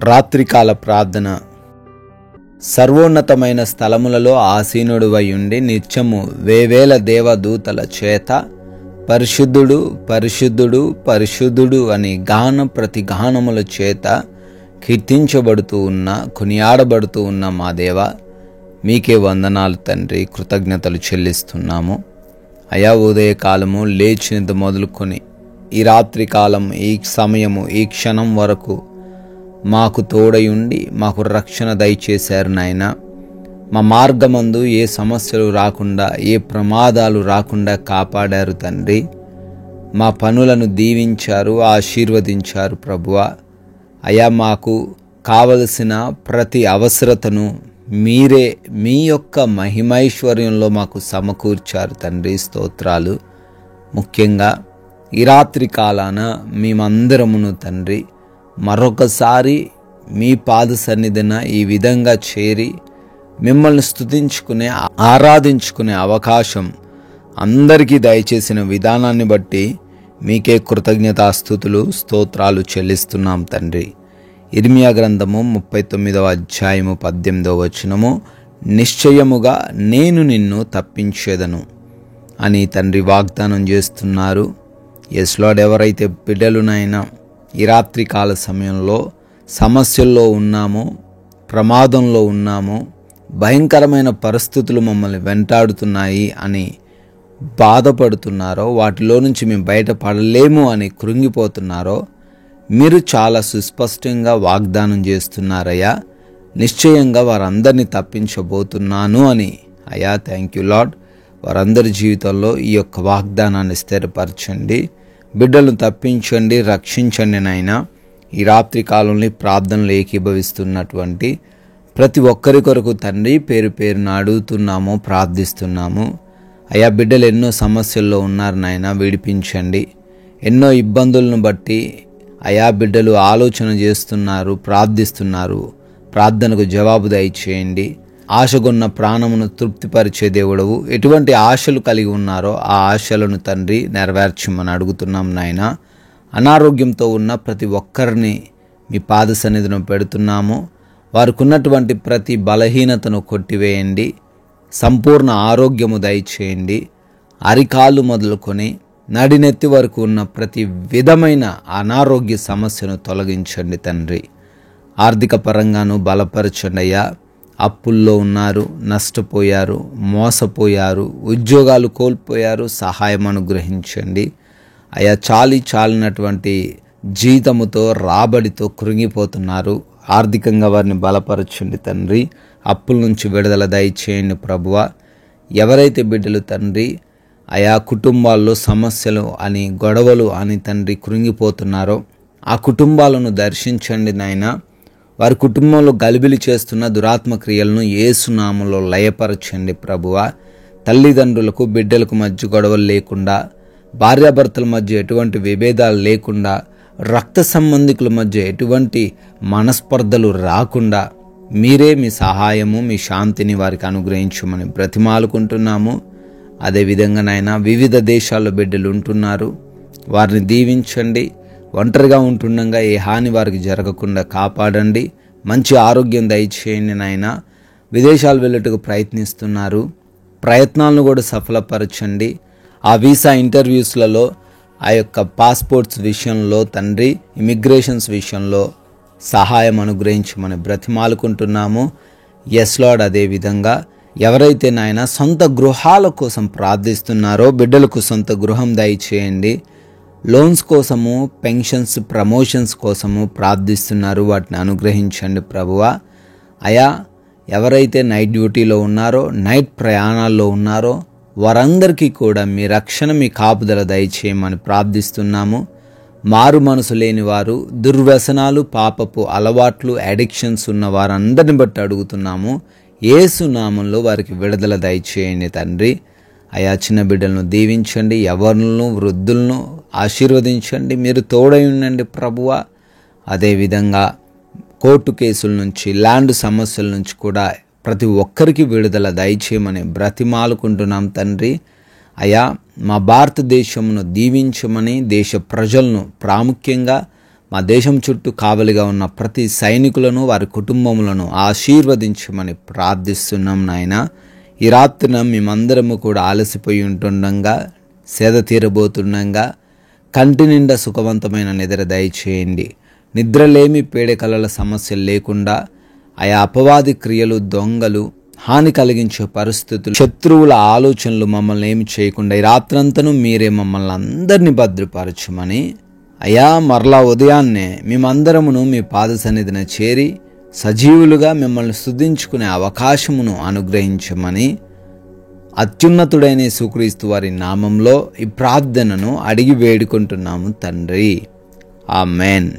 రాత్రికాల ప్రార్థన. సర్వోన్నతమైన స్థలములలో ఆసీనుడువై ఉండి నిత్యము వేవేల దేవదూతల చేత పరిశుద్ధుడు పరిశుద్ధుడు పరిశుద్ధుడు అని గాన ప్రతిగానముల చేత కీర్తించబడుతూ ఉన్న కొనియాడబడుతూ ఉన్న మా దేవ, మీకే వందనాలు తండ్రి, కృతజ్ఞతలు చెల్లిస్తున్నాము. అయా, ఉదయకాలము లేచినది మొదలుకొని ఈ రాత్రి కాలం, ఈ సమయము, ఈ క్షణం వరకు మాకు తోడయుండి మాకు రక్షణ దయచేశారు నాయన. మా మార్గమందు ఏ సమస్యలు రాకుండా, ఏ ప్రమాదాలు రాకుండా కాపాడారు తండ్రి. మా పనులను దీవించారు, ఆశీర్వదించారు ప్రభువా. అయా, మాకు కావలసిన ప్రతి అవసరతను మీరే మీ యొక్క మహిమైశ్వర్యంలో మాకు సమకూర్చారు తండ్రి. స్తోత్రాలు. ముఖ్యంగా ఈ రాత్రి కాలాన మేమందరమును తండ్రి మరొకసారి మీ పాద సన్నిధిన ఈ విధంగా చేరి మిమ్మల్ని స్తుతించుకునే, ఆరాధించుకునే అవకాశం అందరికీ దయచేసిన విధానాన్ని బట్టి మీకే కృతజ్ఞతాస్తుతులు, స్తోత్రాలు చెల్లిస్తున్నాం తండ్రి. ఇర్మియా గ్రంథము 39వ అధ్యాయము 18వ వచనము, నిశ్చయముగా నేను నిన్ను తప్పించేదను అని తండ్రి వాగ్దానం చేస్తున్నారు. ఎస్ లార్డ్, ఎవరైతే బిడ్డలునైనా ఈ రాత్రి కాల సమయంలో సమస్యల్లో ఉన్నామో, ప్రమాదంలో ఉన్నామో, భయంకరమైన పరిస్థితులు మమ్మల్ని వెంటాడుతున్నాయి అని బాధపడుతున్నారో, వాటిలో నుంచి మేము బయటపడలేము అని కృంగిపోతున్నారో, మీరు చాలా సుస్పష్టంగా వాగ్దానం చేస్తున్నారయ్యా. నిశ్చయంగా వారందరినీ తప్పించబోతున్నాను అని. అయ్యా, థ్యాంక్ యూ లార్డ్. వారందరి జీవితంలో ఈ యొక్క వాగ్దానాన్ని స్థిరపరచండి, బిడ్డలను తప్పించండి, రక్షించండి నాయనా. ఈ రాత్రి కాలంలో ప్రార్థనలు ఏకీభవిస్తున్నటువంటి ప్రతి ఒక్కరి కొరకు తండ్రి పేరు పేరున అడుగుతున్నాము, ప్రార్థిస్తున్నాము. అయా, బిడ్డలు ఎన్నో సమస్యల్లో ఉన్నారు నాయన, విడిపించండి. ఎన్నో ఇబ్బందులను బట్టి అయా బిడ్డలు ఆలోచన చేస్తున్నారు, ప్రార్థిస్తున్నారు. ప్రార్థనకు జవాబు దయచేయండి. ఆశగొన్న ప్రాణమును తృప్తిపరిచే దేవుడవు. ఎటువంటి ఆశలు కలిగి ఉన్నారో ఆ ఆశలను తండ్రి నెరవేర్చమని అడుగుతున్నాం నాయన. అనారోగ్యంతో ఉన్న ప్రతి ఒక్కరిని మీ పాద సన్నిధిలో పెడుతున్నాము. వారికి ఉన్నటువంటి ప్రతి బలహీనతను కొట్టివేయండి. సంపూర్ణ ఆరోగ్యము దయచేయండి. అరికాలు మొదలుకొని నడినెత్తి వరకు ఉన్న ప్రతి విధమైన అనారోగ్య సమస్యను తొలగించండి తండ్రి. ఆర్థిక పరంగాను బలపరచండి అయ్యా. అప్పుల్లో ఉన్నారు, నష్టపోయారు, మోసపోయారు, ఉద్యోగాలు కోల్పోయారు, సహాయం అనుగ్రహించండి అయ్యా. చాలినటువంటి జీతముతో, రాబడితో కృంగిపోతున్నారు. ఆర్థికంగా వారిని బలపరచండి తండ్రి. అప్పుల నుంచి విడుదల దయచేయండి ప్రభువా. ఎవరైతే బిడ్డలు తండ్రి అయా కుటుంబాల్లో సమస్యలు అని, గొడవలు అని తండ్రి కృంగిపోతున్నారో ఆ కుటుంబాలను దర్శించండి నాయన. వారి కుటుంబంలో గలిబిలి చేస్తున్న దురాత్మ క్రియలను యేసు నామములో లయపరచండి ప్రభువా. తల్లిదండ్రులకు బిడ్డలకు మధ్య గొడవలు లేకుండా, భార్యాభర్తల మధ్య ఎటువంటి విభేదాలు లేకుండా, రక్త సంబంధికుల మధ్య ఎటువంటి మనస్పర్ధలు రాకుండా మీరే మీ సహాయము, మీ శాంతిని వారికి అనుగ్రహించమని బ్రతిమాలుకుంటున్నాము. అదేవిధంగా నాయన, వివిధ దేశాల్లో బిడ్డలు ఉంటున్నారు, వారిని దీవించండి. ఒంటరిగా ఉంటుండగా ఏ హాని వారికి జరగకుండా కాపాడండి. మంచి ఆరోగ్యం దయచేయండి నాయన. విదేశాలు వెళ్ళటకు ప్రయత్నిస్తున్నారు, ప్రయత్నాలను కూడా సఫలపరచండి. ఆ వీసా ఇంటర్వ్యూస్లలో, ఆ యొక్క పాస్పోర్ట్స్ విషయంలో తండ్రి, ఇమిగ్రేషన్స్ విషయంలో సహాయం అనుగ్రహించమని బ్రతిమాలుకుంటున్నాము. Yes lord. అదేవిధంగా ఎవరైతే నాయన సొంత గృహాల కోసం ప్రార్థిస్తున్నారో బిడ్డలకు సొంత గృహం దయచేయండి. లోన్స్ కోసము, పెన్షన్స్, ప్రమోషన్స్ కోసము ప్రార్థిస్తున్నారు, వాటిని అనుగ్రహించండి ప్రభువా. అయా, ఎవరైతే నైట్ డ్యూటీలో ఉన్నారో, నైట్ ప్రయాణాల్లో ఉన్నారో వారందరికీ కూడా మీ రక్షణ, మీ కాపుదల దయచేయమని ప్రార్థిస్తున్నాము. మారు మనసు లేని వారు, దుర్వ్యసనాలు, పాపపు అలవాట్లు, అడిక్షన్స్ ఉన్న వారందరిని బట్టి అడుగుతున్నాము. యేసు నామంలో వారికి విడుదల దయచేయండి తండ్రి. అయా, చిన్న బిడ్డలను దీవించండి, యవ్వనులను, వృద్ధులను ఆశీర్వదించండి. మీరు తోడై ఉండండి ప్రభువా. అదేవిధంగా కోర్టు కేసుల నుంచి, ల్యాండ్ సమస్యల నుంచి కూడా ప్రతి ఒక్కరికి విడుదల దయచేయమని బ్రతిమాలుకుంటున్నాం తండ్రి. అయా, మా భారతదేశమును దీవించమని, దేశ ప్రజలను ప్రాముఖ్యంగా మా దేశం చుట్టూ కావలిగా ఉన్న ప్రతి సైనికులను వారి కుటుంబములను ఆశీర్వదించమని ప్రార్థిస్తున్నాం నాయన. ఈ రాత్రిన మేమందరము కూడా ఆలసిపోయి ఉంటుండగా, సేద తీరబోతుండగా కంటి నిండా సుఖవంతమైన నిద్ర దయచేయండి. నిద్రలేమి పీడకలల సమస్యలు లేకుండా ఆయా అపవాది క్రియలు, దొంగలు, హాని కలిగించే పరిస్థితులు, శత్రువుల ఆలోచనలు మమ్మల్ని ఏమి చేయకుండా ఈ రాత్రంతను మీరే మమ్మల్ని అందరినీ భద్రపరచమని, అయా మరలా ఉదయాన్నే మేమందరమును మీ పాద సన్నిధిన చేరి సజీవులుగా మిమ్మల్ని స్తుతించుకునే అవకాశమును అనుగ్రహించమని అత్యున్నతుడైన యేసుక్రీస్తు వారి నామంలో ఈ ప్రార్థనను అడిగి వేడుకుంటున్నాము తండ్రి. ఆమెన్.